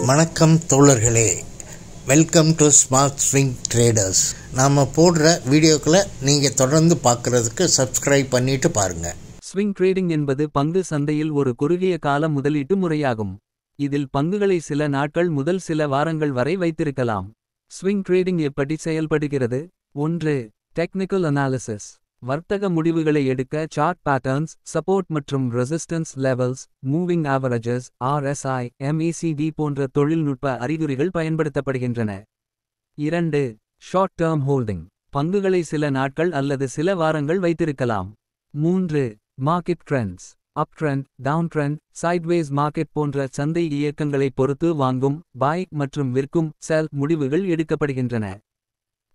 வணக்கம் தோழர்களே, welcome to smart swing traders. நாம் போடுற வீடியோக்களை நீங்கள் தொடர்ந்து பார்க்குறதுக்கு சப்ஸ்கிரைப் பண்ணிட்டு பாருங்கள். ஸ்விங் ட்ரேடிங் என்பது பங்கு சந்தையில் ஒரு குறுகிய கால முதலீட்டு முறையாகும். இதில் பங்குகளை சில நாட்கள் முதல் சில வாரங்கள் வரை வைத்திருக்கலாம். ஸ்விங் ட்ரேடிங் எப்படி செயல்படுகிறது? 1. Technical analysis. வர்த்தக முடிவுகளை எடுக்க சார்ட் பேட்டர்ன்ஸ், சப்போர்ட் மற்றும் resistance levels, moving averages RSI, MACD போன்ற தொழில்நுட்ப அறிகுறிகள் பயன்படுத்தப்படுகின்றன. 2. Short term holding. பங்குகளை சில நாட்கள் அல்லது சில வாரங்கள் வைத்திருக்கலாம். 3. Market trends. Up trend, down trend, sideways market போன்ற சந்தை இயக்கங்களை பொறுத்து வாங்கும், பை மற்றும் விற்கும், செல் முடிவுகள் எடுக்கப்படுகின்றன.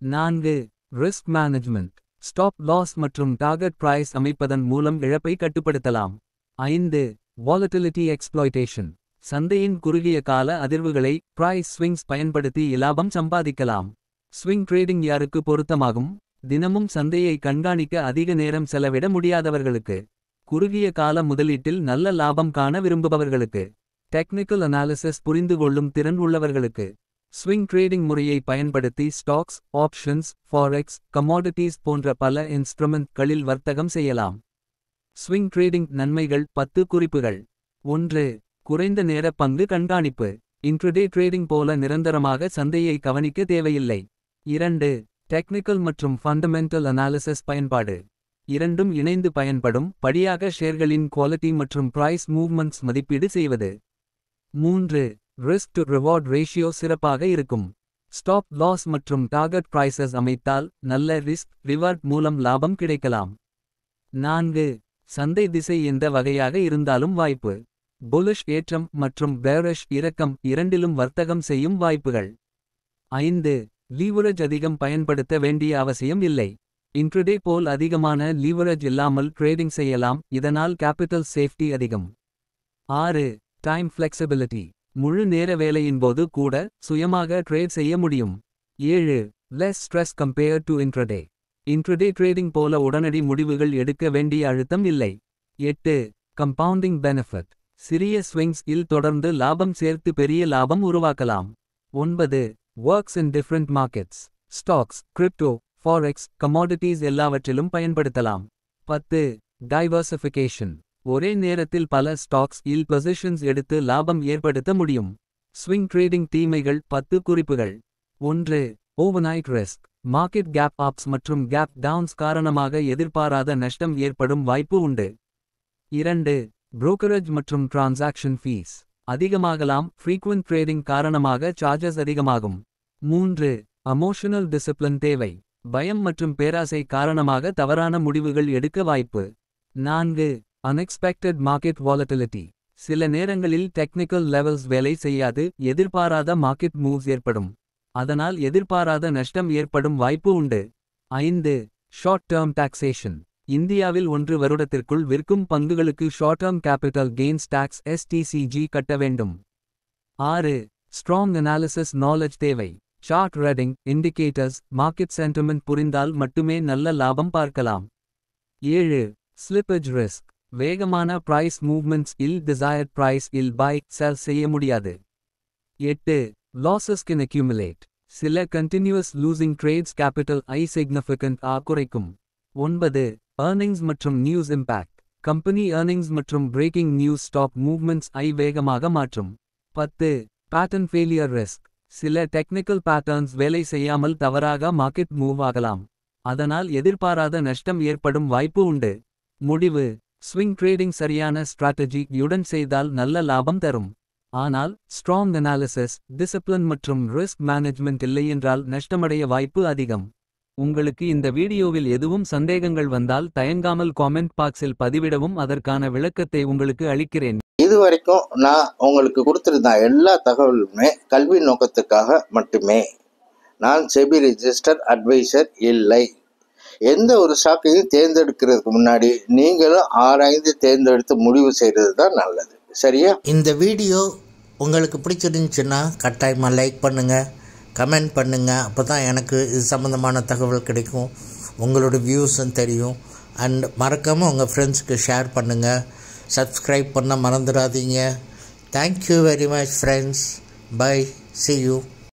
4. Risk management. ஸ்டாப் லாஸ் மற்றும் டார்கெட் பிரைஸ் அமைப்பதன் மூலம் இழப்பை கட்டுப்படுத்தலாம். 5. Volatility exploitation. சந்தையின் குறுகிய கால அதிர்வுகளை பிரைஸ் ஸ்விங்ஸ் பயன்படுத்தி லாபம் சம்பாதிக்கலாம். ஸ்விங் ட்ரேடிங் யாருக்கு பொருத்தமாகும்? தினமும் சந்தையை கண்காணிக்க அதிக நேரம் செலவிட முடியாதவர்களுக்கு, குறுகிய கால முதலீட்டில் நல்ல லாபம் காண விரும்புபவர்களுக்கு, டெக்னிக்கல் அனாலிசிஸ் புரிந்து கொள்ளும் திறன் உள்ளவர்களுக்கு. ஸ்விங் ட்ரேடிங் முறையை பயன்படுத்தி ஸ்டாக்ஸ், ஆப்ஷன்ஸ், ஃபாரெக்ஸ், கமாடிட்டீஸ் போன்ற பல இன்ஸ்ட்ருமெண்ட்களில் வர்த்தகம் செய்யலாம். ஸ்விங் ட்ரேடிங் நன்மைகள் 10 குறிப்புகள். 1. குறைந்த நேர பங்கு கண்காணிப்பு. இன்ட்ரடே ட்ரேடிங் போல நிரந்தரமாக சந்தையை கவனிக்க தேவையில்லை. 2. டெக்னிக்கல் மற்றும் ஃபண்டமெண்டல் அனாலிசிஸ் பயன்பாடு. இரண்டும் இணைந்து பயன்படும் படியாக ஷேர்களின் குவாலிட்டி மற்றும் பிரைஸ் மூவ்மெண்ட்ஸ் மதிப்பீடு செய்வது. 3. ரிஸ்க் டு ரிவார்ட் ரேஷியோ சிறப்பாக இருக்கும். ஸ்டாப் லாஸ் மற்றும் டார்கெட் பிரைசஸ் அமைத்தால் நல்ல ரிஸ்க் ரிவார்ட் மூலம் லாபம் கிடைக்கலாம். 4. சந்தை திசை எந்த வகையாக இருந்தாலும் வாய்ப்பு. புல்லிஷ் ஏற்றம் மற்றும் பேரிஷ் இறக்கம் இரண்டிலும் வர்த்தகம் செய்யும் வாய்ப்புகள். 5. லீவரேஜ் அதிகம் பயன்படுத்த வேண்டிய அவசியம் இல்லை. இன்ட்ரடே போல் அதிகமான லீவரேஜ் இல்லாமல் ட்ரேடிங் செய்யலாம், இதனால் கேபிட்டல் சேஃப்டி அதிகம். 6. Time flexibility. முழு நேர வேலையின் போது கூட சுயமாக ட்ரேட் செய்ய முடியும். 7. Less stress compare to intraday. Intraday trading போல உடனடி முடிவுகள் எடுக்க வேண்டிய அழுத்தம் இல்லை. 8. Compounding benefit. சிறிய ஸ்விங்ஸ் இல் தொடர்ந்து லாபம் சேர்த்து பெரிய லாபம் உருவாக்கலாம். 9. Works in different markets. Stocks, crypto, forex, commodities எல்லாவற்றிலும் பயன்படுத்தலாம். 10. டைவர்சிஃபிகேஷன். ஒரே நேரத்தில் பல ஸ்டாக்ஸ் இல் பொசிஷன்ஸ் எடுத்து லாபம் ஏற்படுத்த முடியும். ஸ்விங் ட்ரேடிங் தீமைகள் 10 குறிப்புகள். 1. Overnight risk. Market gap ups மற்றும் கேப் டவுன்ஸ் காரணமாக எதிர்பாராத நஷ்டம் ஏற்படும் வாய்ப்பு உண்டு. 2. புரோக்கரேஜ் மற்றும் டிரான்சாக்ஷன் ஃபீஸ் அதிகமாகலாம், ஃப்ரீக்வென்ட் ட்ரேடிங் காரணமாக சார்ஜஸ் அதிகமாகும். 3. எமோஷனல் டிசிப்ளின் தேவை. பயம் மற்றும் பேராசை காரணமாக தவறான முடிவுகள் எடுக்க வாய்ப்பு. 4. Unexpected market volatility. சில நேரங்களில் டெக்னிக்கல் லெவல்ஸ் வேலை செய்யாது, எதிர்பாராத மார்க்கெட் மூவ்ஸ் ஏற்படும், அதனால் எதிர்பாராத நஷ்டம் ஏற்படும் வாய்ப்பு உண்டு. 5. Short term taxation. இந்தியாவில் 1 வருடத்திற்குள் விற்கும் பங்குகளுக்கு short term capital gains tax STCG கட்ட வேண்டும். 6. ஸ்ட்ராங் அனாலிசிஸ் நாலேஜ் தேவை. Chart reading, indicators, market sentiment புரிந்தால் மட்டுமே நல்ல லாபம் பார்க்கலாம். 7. Slippage risk. வேகமான பிரைஸ் மூவ்மெண்ட்ஸ் இல் டிசையர்ட் பிரைஸ் இல் பை செல் செய்ய முடியாது. 8. Losses can accumulate. சில continuous losing trades capital significant குறைக்கும். 9. ஏர்னிங்ஸ் மற்றும் நியூஸ் இம்பாக்ட். கம்பெனி ஏர்னிங்ஸ் மற்றும் பிரேக்கிங் நியூஸ் ஸ்டாக் மூவ்மெண்ட்ஸ் வேகமாக மாற்றும். 10. Pattern failure risk. சில டெக்னிக்கல் பேட்டர்ன்ஸ் வேலை செய்யாமல் தவறாக மார்க்கெட் மூவ் ஆகலாம், அதனால் எதிர்பாராத நஷ்டம் ஏற்படும் வாய்ப்பு உண்டு. முடிவு: ஸ்விங் ட்ரேடிங் சரியான ஸ்ட்ராட்டஜியுடன் செய்தால் நல்ல லாபம் தரும். ஆனால் ஸ்ட்ராங் அனாலிசிஸ், டிசிப்ளின் மற்றும் ரிஸ்க் மேனேஜ்மெண்ட் இல்லையென்றால் நஷ்டமடைய வாய்ப்பு அதிகம். உங்களுக்கு இந்த வீடியோவில் எதுவும் சந்தேகங்கள் வந்தால் தயங்காமல் காமெண்ட் பாக்ஸில் பதிவிடவும், அதற்கான விளக்கத்தை உங்களுக்கு அளிக்கிறேன். இதுவரைக்கும் நான் உங்களுக்கு கொடுத்துருந்த எல்லா தகவலுமே கல்வி நோக்கத்துக்காக மட்டுமே. நான் செபி ரெஜிஸ்டர் அட்வைசர் இல்லை. எந்த ஒரு ஸ்டாக்கையும் தேர்ந்தெடுக்கிறதுக்கு முன்னாடி நீங்களும் ஆராய்ந்து தேர்ந்தெடுத்து முடிவு செய்கிறது தான் நல்லது. சரியா? இந்த வீடியோ உங்களுக்கு பிடிச்சிருந்துச்சுன்னா கட்டாயமாக லைக் பண்ணுங்கள், கமெண்ட் பண்ணுங்கள். அப்போ தான் எனக்கு இது சம்மந்தமான தகவல் கிடைக்கும், உங்களோட வியூஸும் தெரியும். அண்ட் மறக்காமல் உங்கள் ஃப்ரெண்ட்ஸுக்கு ஷேர் பண்ணுங்கள். சப்ஸ்கிரைப் பண்ண மறந்துடாதீங்க. Thank you very much friends. Bye. See you.